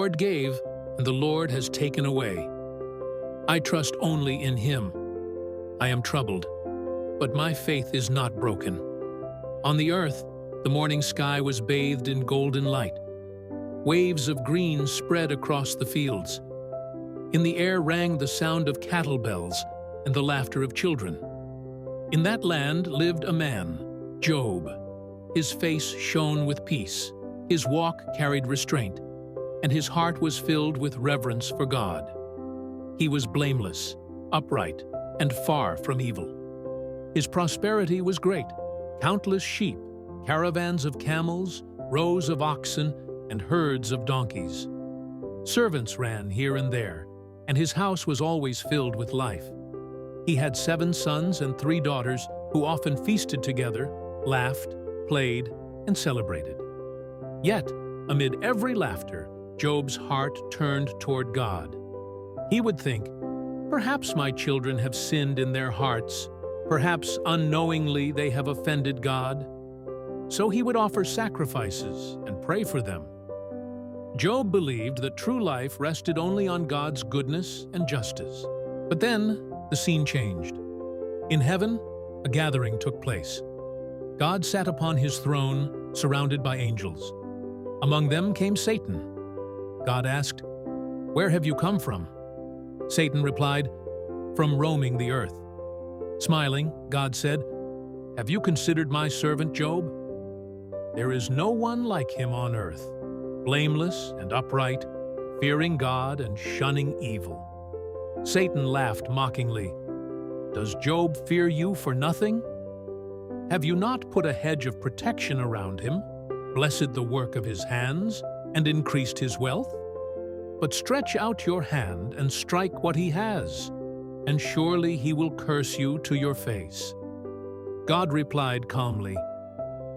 Lord gave, and the Lord has taken away. I trust only in Him. I am troubled, but my faith is not broken. On the earth, the morning sky was bathed in golden light. Waves of green spread across the fields. In the air rang the sound of cattle bells and the laughter of children. In that land lived a man, Job. His face shone with peace, his walk carried restraint, and his heart was filled with reverence for God. He was blameless, upright, and far from evil. His prosperity was great: countless sheep, caravans of camels, rows of oxen, and herds of donkeys. Servants ran here and there, and his house was always filled with life. He had 7 sons and 3 daughters who often feasted together, laughed, played, and celebrated. Yet, amid every laughter, Job's heart turned toward God. He would think, "Perhaps my children have sinned in their hearts. Perhaps unknowingly they have offended God." So he would offer sacrifices and pray for them. Job believed that true life rested only on God's goodness and justice. But then, the scene changed. In heaven, a gathering took place. God sat upon his throne, surrounded by angels. Among them came Satan. God asked, "Where have you come from?" Satan replied, "From roaming the earth." Smiling, God said, "Have you considered my servant Job? There is no one like him on earth, blameless and upright, fearing God and shunning evil." Satan laughed mockingly. "Does Job fear you for nothing? Have you not put a hedge of protection around him, blessed the work of his hands, and increased his wealth? But stretch out your hand and strike what he has, and surely he will curse you to your face." God replied calmly,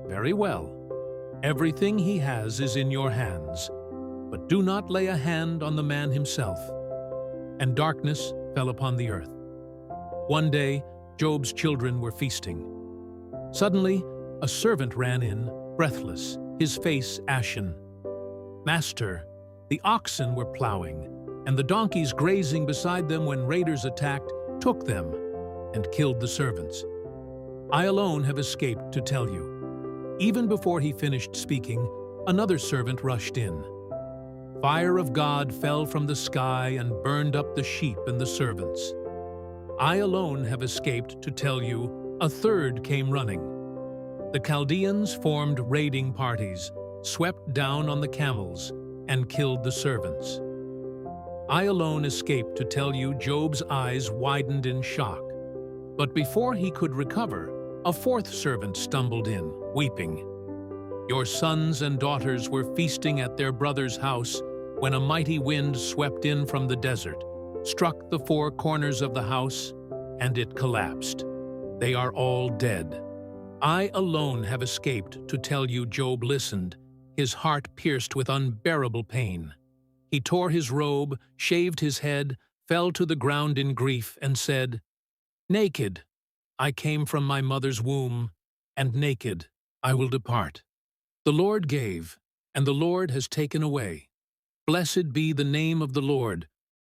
"Very well. Everything he has is in your hands, but do not lay a hand on the man himself." And darkness fell upon the earth. One day, Job's children were feasting. Suddenly, a servant ran in, breathless, his face ashen. "Master, the oxen were plowing, and the donkeys grazing beside them when raiders attacked, took them, and killed the servants. I alone have escaped to tell you." Even before he finished speaking, another servant rushed in. Fire of God fell from the sky and burned up the sheep and the servants. I alone have escaped to tell you, a third came running. The Chaldeans formed raiding parties, swept down on the camels, and killed the servants. I alone escaped to tell you Job's eyes widened in shock. But before he could recover, a fourth servant stumbled in, weeping. Your sons and daughters were feasting at their brother's house when a mighty wind swept in from the desert, struck the 4 corners of the house, and it collapsed. They are all dead. I alone have escaped to tell you. Job listened, his heart pierced with unbearable pain. He tore his robe, shaved his head, fell to the ground in grief, and said, "Naked I came from my mother's womb, and naked I will depart. The Lord gave, and the Lord has taken away. Blessed be the name of the Lord,